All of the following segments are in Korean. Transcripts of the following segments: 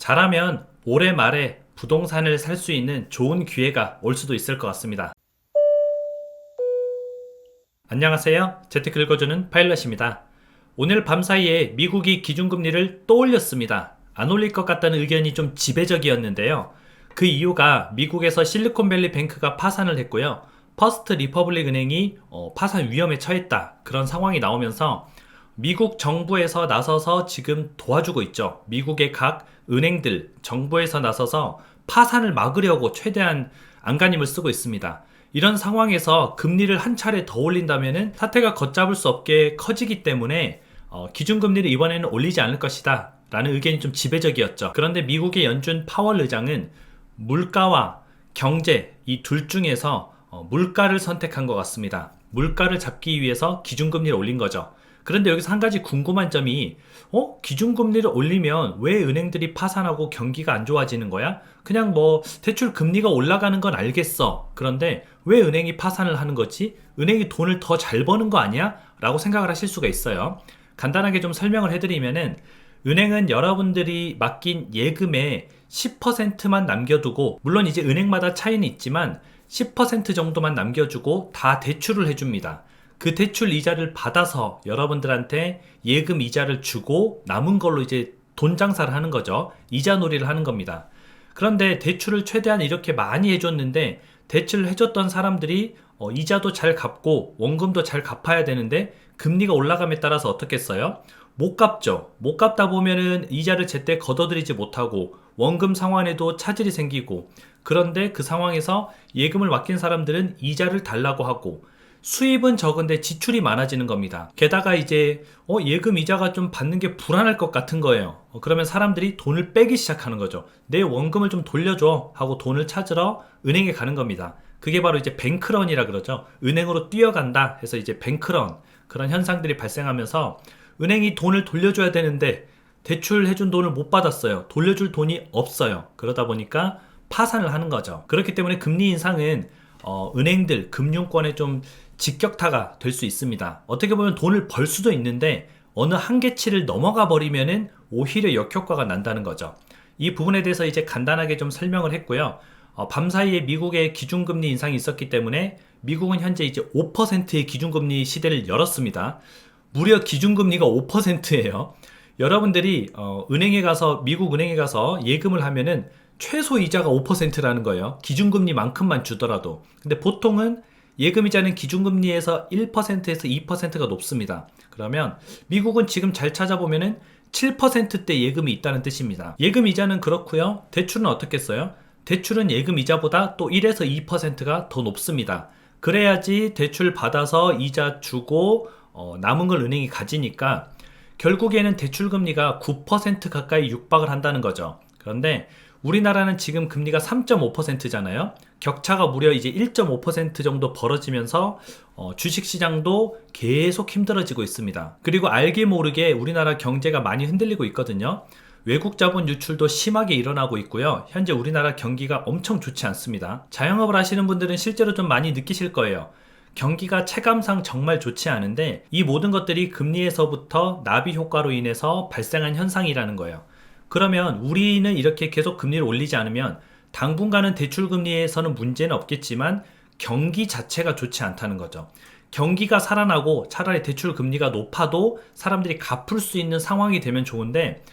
잘하면 올해 말에 부동산을 살 수 있는 좋은 기회가 올 수도 있을 것 같습니다. 안녕하세요. 재테크 읽어주는 파일럿입니다. 오늘 밤사이에 미국이 기준금리를 또 올렸습니다. 안 올릴 것 같다는 의견이 좀 지배적이었는데요. 그 이유가 미국에서 실리콘밸리 뱅크가 파산을 했고요. 퍼스트 리퍼블릭 은행이 파산 위험에 처했다. 그런 상황이 나오면서 미국 정부에서 나서서 지금 도와주고 있죠. 미국의 각 은행들, 정부에서 나서서 파산을 막으려고 최대한 안간힘을 쓰고 있습니다. 이런 상황에서 금리를 한 차례 더 올린다면 사태가 걷잡을 수 없게 커지기 때문에 기준금리를 이번에는 올리지 않을 것이다 라는 의견이 좀 지배적이었죠. 그런데 미국의 연준 파월 의장은 물가와 경제 이 둘 중에서 물가를 선택한 것 같습니다. 물가를 잡기 위해서 기준금리를 올린 거죠. 그런데 여기서 한 가지 궁금한 점이 기준금리를 올리면 왜 은행들이 파산하고 경기가 안 좋아지는 거야? 그냥 뭐 대출 금리가 올라가는 건 알겠어. 그런데 왜 은행이 파산을 하는 거지? 은행이 돈을 더 잘 버는 거 아니야? 라고 생각을 하실 수가 있어요. 간단하게 좀 설명을 해드리면은 은행은 여러분들이 맡긴 예금의 10%만 남겨두고, 물론 이제 은행마다 차이는 있지만 10% 정도만 남겨주고 다 대출을 해줍니다. 그 대출 이자를 받아서 여러분들한테 예금 이자를 주고 남은 걸로 이제 돈 장사를 하는 거죠. 이자 놀이를 하는 겁니다. 그런데 대출을 최대한 이렇게 많이 해줬는데 대출을 해줬던 사람들이 이자도 잘 갚고 원금도 잘 갚아야 되는데 금리가 올라감에 따라서 어떻겠어요? 못 갚죠. 못 갚다 보면은 이자를 제때 걷어들이지 못하고 원금 상환에도 차질이 생기고, 그런데 그 상황에서 예금을 맡긴 사람들은 이자를 달라고 하고 수입은 적은데 지출이 많아지는 겁니다. 게다가 이제 예금 이자가 좀 받는 게 불안할 것 같은 거예요. 그러면 사람들이 돈을 빼기 시작하는 거죠. 내 원금을 좀 돌려줘 하고 돈을 찾으러 은행에 가는 겁니다. 그게 바로 이제 뱅크런이라 그러죠. 은행으로 뛰어간다 해서 이제 뱅크런, 그런 현상들이 발생하면서 은행이 돈을 돌려줘야 되는데 대출해준 돈을 못 받았어요. 돌려줄 돈이 없어요. 그러다 보니까 파산을 하는 거죠. 그렇기 때문에 금리 인상은 은행들, 금융권에 좀 직격타가 될 수 있습니다. 어떻게 보면 돈을 벌 수도 있는데 어느 한계치를 넘어가 버리면은 오히려 역효과가 난다는 거죠. 이 부분에 대해서 이제 간단하게 좀 설명을 했고요. 밤사이에 미국의 기준금리 인상이 있었기 때문에 미국은 현재 이제 5%의 기준금리 시대를 열었습니다. 무려 기준금리가 5%예요. 여러분들이 은행에 가서, 미국 은행에 가서 예금을 하면은 최소 이자가 5%라는 거예요. 기준금리만큼만 주더라도. 근데 보통은 예금이자는 기준금리에서 1%에서 2%가 높습니다. 그러면 미국은 지금 잘 찾아보면은 7%대 예금이 있다는 뜻입니다. 예금이자는 그렇고요. 대출은 어떻겠어요? 대출은 예금이자보다 또 1에서 2%가 더 높습니다. 그래야지 대출 받아서 이자 주고 남은 걸 은행이 가지니까 결국에는 대출금리가 9% 가까이 육박을 한다는 거죠. 그런데 우리나라는 지금 금리가 3.5%잖아요. 격차가 무려 이제 1.5% 정도 벌어지면서 주식시장도 계속 힘들어지고 있습니다. 그리고 알게 모르게 우리나라 경제가 많이 흔들리고 있거든요. 외국 자본 유출도 심하게 일어나고 있고요. 현재 우리나라 경기가 엄청 좋지 않습니다. 자영업을 하시는 분들은 실제로 좀 많이 느끼실 거예요. 경기가 체감상 정말 좋지 않은데 이 모든 것들이 금리에서부터 나비 효과로 인해서 발생한 현상이라는 거예요. 그러면 우리는 이렇게 계속 금리를 올리지 않으면 당분간은 대출 금리에서는 문제는 없겠지만 경기 자체가 좋지 않다는 거죠. 경기가 살아나고 차라리 대출 금리가 높아도 사람들이 갚을 수 있는 상황이 되면 좋은데,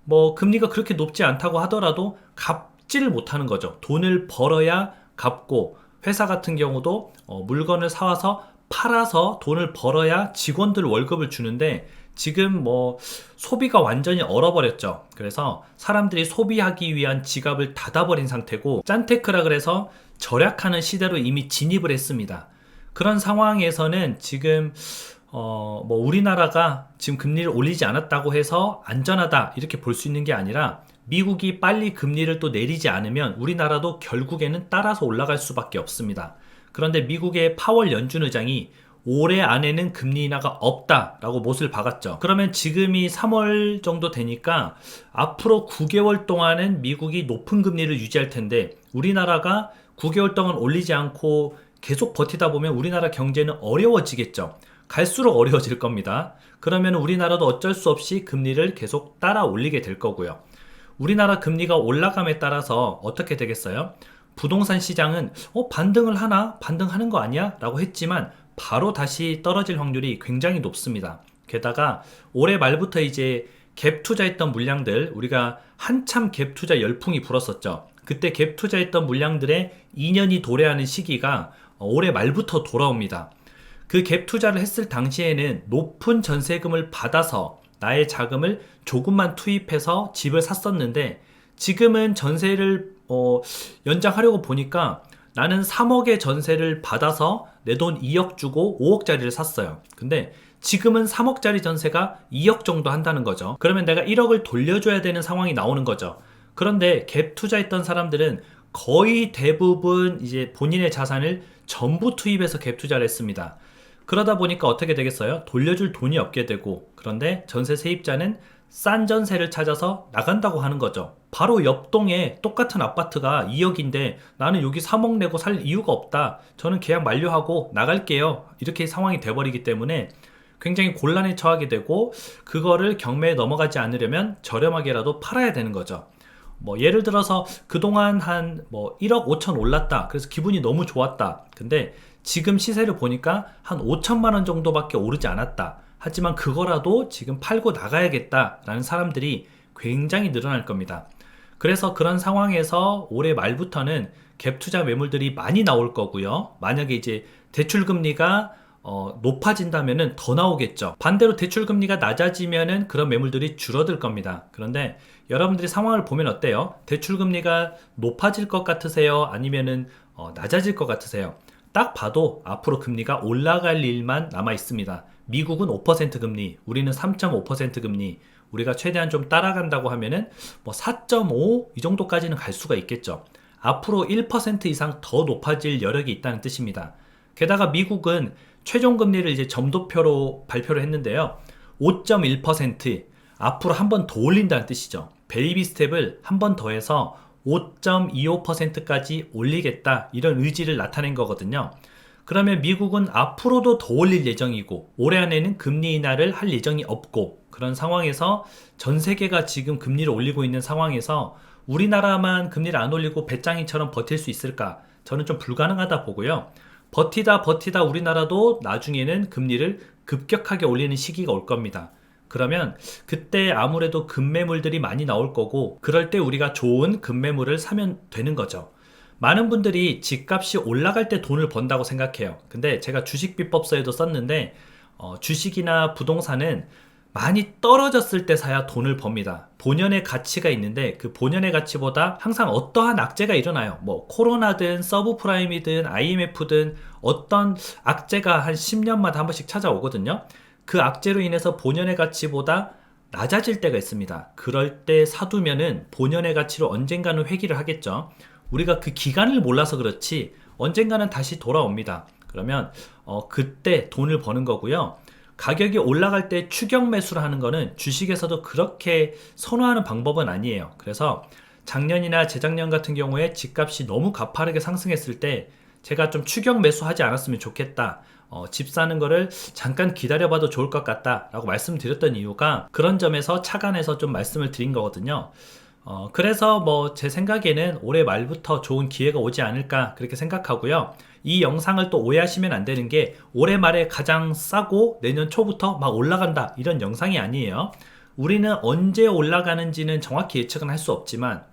뭐 금리가 그렇게 높지 않다고 하더라도 갚지를 못하는 거죠. 돈을 벌어야 갚고, 회사 같은 경우도 물건을 사와서 팔아서 돈을 벌어야 직원들 월급을 주는데 지금 뭐 소비가 완전히 얼어버렸죠. 그래서 사람들이 소비하기 위한 지갑을 닫아버린 상태고, 짠테크라 그래서 절약하는 시대로 이미 진입을 했습니다. 그런 상황에서는 지금 뭐 우리나라가 지금 금리를 올리지 않았다고 해서 안전하다 이렇게 볼 수 있는 게 아니라, 미국이 빨리 금리를 또 내리지 않으면 우리나라도 결국에는 따라서 올라갈 수밖에 없습니다. 그런데 미국의 파월 연준 의장이 올해 안에는 금리 인하가 없다라고 못을 박았죠. 그러면 지금이 3월 정도 되니까 앞으로 9개월 동안은 미국이 높은 금리를 유지할 텐데 우리나라가 9개월 동안 올리지 않고 계속 버티다 보면 우리나라 경제는 어려워지겠죠. 갈수록 어려워질 겁니다. 그러면 우리나라도 어쩔 수 없이 금리를 계속 따라 올리게 될 거고요. 우리나라 금리가 올라감에 따라서 어떻게 되겠어요? 부동산 시장은 반등을 하나? 반등하는 거 아니야? 라고 했지만 바로 다시 떨어질 확률이 굉장히 높습니다. 게다가 올해 말부터 이제 갭 투자했던 물량들, 우리가 한참 갭 투자 열풍이 불었었죠. 그때 갭 투자했던 물량들의 2년이 도래하는 시기가 올해 말부터 돌아옵니다. 그 갭 투자를 했을 당시에는 높은 전세금을 받아서 나의 자금을 조금만 투입해서 집을 샀었는데, 지금은 전세를 연장하려고 보니까 나는 3억의 전세를 받아서 내 돈 2억 주고 5억짜리를 샀어요. 근데 지금은 3억짜리 전세가 2억 정도 한다는 거죠. 그러면 내가 1억을 돌려줘야 되는 상황이 나오는 거죠. 그런데 갭 투자했던 사람들은 거의 대부분 이제 본인의 자산을 전부 투입해서 갭 투자를 했습니다. 그러다 보니까 어떻게 되겠어요? 돌려줄 돈이 없게 되고, 그런데 전세 세입자는 싼 전세를 찾아서 나간다고 하는 거죠. 바로 옆 동에 똑같은 아파트가 2억인데 나는 여기 3억 내고 살 이유가 없다. 저는 계약 만료하고 나갈게요. 이렇게 상황이 돼버리기 때문에 굉장히 곤란에 처하게 되고, 그거를 경매에 넘어가지 않으려면 저렴하게라도 팔아야 되는 거죠. 뭐 예를 들어서 그동안 한 1억 5천 올랐다. 그래서 기분이 너무 좋았다. 근데 지금 시세를 보니까 한 5천만 원 정도밖에 오르지 않았다. 하지만 그거라도 지금 팔고 나가야겠다라는 사람들이 굉장히 늘어날 겁니다. 그래서 그런 상황에서 올해 말부터는 갭 투자 매물들이 많이 나올 거고요. 만약에 이제 대출금리가 높아진다면은 더 나오겠죠. 반대로 대출금리가 낮아지면은 그런 매물들이 줄어들 겁니다. 그런데 여러분들이 상황을 보면 어때요? 대출금리가 높아질 것 같으세요? 아니면은 낮아질 것 같으세요? 딱 봐도 앞으로 금리가 올라갈 일만 남아 있습니다. 미국은 5% 금리, 우리는 3.5% 금리, 우리가 최대한 좀 따라간다고 하면은 4.5 이 정도까지는 갈 수가 있겠죠. 앞으로 1% 이상 더 높아질 여력이 있다는 뜻입니다. 게다가 미국은 최종 금리를 이제 점도표로 발표를 했는데요. 5.1% 앞으로 한 번 더 올린다는 뜻이죠. 베이비 스텝을 한 번 더 해서 5.25%까지 올리겠다, 이런 의지를 나타낸 거거든요. 그러면 미국은 앞으로도 더 올릴 예정이고 올해 안에는 금리 인하를 할 예정이 없고, 그런 상황에서 전 세계가 지금 금리를 올리고 있는 상황에서 우리나라만 금리를 안 올리고 배짱이처럼 버틸 수 있을까? 저는 좀 불가능하다 보고요. 버티다 우리나라도 나중에는 금리를 급격하게 올리는 시기가 올 겁니다. 그러면 그때 아무래도 급매물들이 많이 나올 거고, 그럴 때 우리가 좋은 급매물을 사면 되는 거죠. 많은 분들이 집값이 올라갈 때 돈을 번다고 생각해요. 근데 제가 주식비법서에도 썼는데 주식이나 부동산은 많이 떨어졌을 때 사야 돈을 법니다. 본연의 가치가 있는데 그 본연의 가치보다 항상 어떠한 악재가 일어나요. 뭐 코로나든 서브프라임이든 IMF든 어떤 악재가 한 10년마다 한 번씩 찾아오거든요. 그 악재로 인해서 본연의 가치보다 낮아질 때가 있습니다. 그럴 때 사두면은 본연의 가치로 언젠가는 회귀를 하겠죠. 우리가 그 기간을 몰라서 그렇지 언젠가는 다시 돌아옵니다. 그러면 그때 돈을 버는 거고요. 가격이 올라갈 때 추격 매수를 하는 거는 주식에서도 그렇게 선호하는 방법은 아니에요. 그래서 작년이나 재작년 같은 경우에 집값이 너무 가파르게 상승했을 때 제가 좀 추격 매수하지 않았으면 좋겠다, 집 사는 거를 잠깐 기다려봐도 좋을 것 같다 라고 말씀드렸던 이유가 그런 점에서 착안해서 좀 말씀을 드린 거거든요. 그래서 제 생각에는 올해 말부터 좋은 기회가 오지 않을까 그렇게 생각하고요. 이 영상을 또 오해하시면 안 되는 게 올해 말에 가장 싸고 내년 초부터 막 올라간다 이런 영상이 아니에요. 우리는 언제 올라가는지는 정확히 예측은 할 수 없지만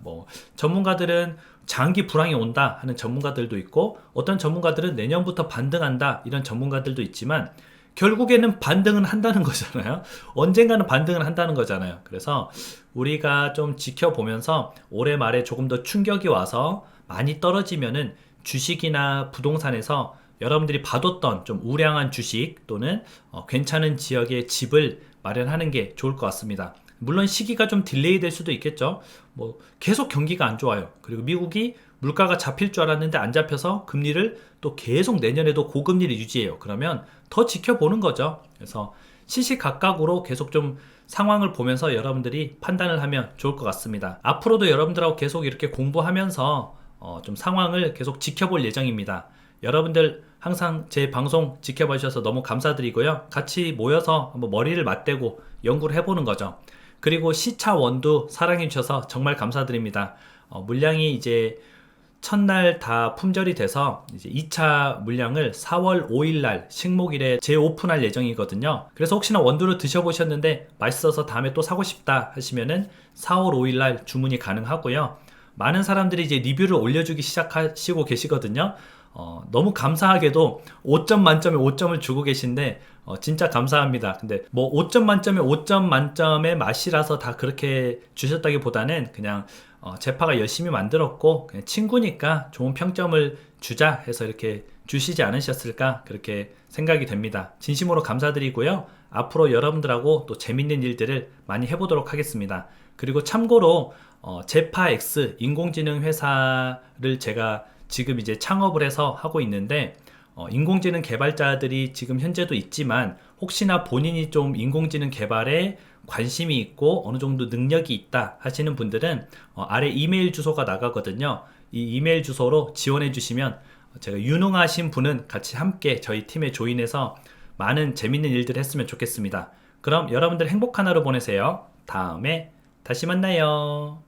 전문가들은 장기 불황이 온다 하는 전문가들도 있고, 어떤 전문가들은 내년부터 반등한다 이런 전문가들도 있지만 결국에는 반등은 한다는 거잖아요. 언젠가는 반등을 한다는 거잖아요. 그래서 우리가 좀 지켜보면서 올해 말에 조금 더 충격이 와서 많이 떨어지면은 주식이나 부동산에서 여러분들이 봐뒀던 좀 우량한 주식 또는 괜찮은 지역의 집을 마련하는 게 좋을 것 같습니다. 물론 시기가 좀 딜레이 될 수도 있겠죠. 계속 경기가 안 좋아요. 그리고 미국이 물가가 잡힐 줄 알았는데 안 잡혀서 금리를 또 계속 내년에도 고금리를 유지해요. 그러면 더 지켜보는 거죠. 그래서 시시각각으로 계속 좀 상황을 보면서 여러분들이 판단을 하면 좋을 것 같습니다. 앞으로도 여러분들하고 계속 이렇게 공부하면서 좀 상황을 계속 지켜볼 예정입니다. 여러분들 항상 제 방송 지켜봐 주셔서 너무 감사드리고요. 같이 모여서 한번 머리를 맞대고 연구를 해보는 거죠. 그리고 시차 원두 사랑해 주셔서 정말 감사드립니다. 물량이 이제 첫날 다 품절이 돼서 이제 2차 물량을 4월 5일 날 식목일에 재오픈할 예정이거든요. 그래서 혹시나 원두를 드셔보셨는데 맛있어서 다음에 또 사고 싶다 하시면은 4월 5일 날 주문이 가능하고요. 많은 사람들이 이제 리뷰를 올려주기 시작하시고 계시거든요. 너무 감사하게도 5점 만점에 5점을 주고 계신데 진짜 감사합니다. 근데 뭐 5점 만점에 5점 만점의 맛이라서 다 그렇게 주셨다기보다는 그냥 제파가 열심히 만들었고 그냥 친구니까 좋은 평점을 주자 해서 이렇게 주시지 않으셨을까 그렇게 생각이 됩니다. 진심으로 감사드리고요. 앞으로 여러분들하고 또 재밌는 일들을 많이 해보도록 하겠습니다. 그리고 참고로 제파X 인공지능 회사를 제가 지금 이제 창업을 해서 하고 있는데 인공지능 개발자들이 지금 현재도 있지만 혹시나 본인이 좀 인공지능 개발에 관심이 있고 어느 정도 능력이 있다 하시는 분들은 아래 이메일 주소가 나가거든요. 이 이메일 주소로 지원해 주시면 제가 유능하신 분은 같이 함께 저희 팀에 조인해서 많은 재밌는 일들을 했으면 좋겠습니다. 그럼 여러분들 행복한 하루 보내세요. 다음에 다시 만나요.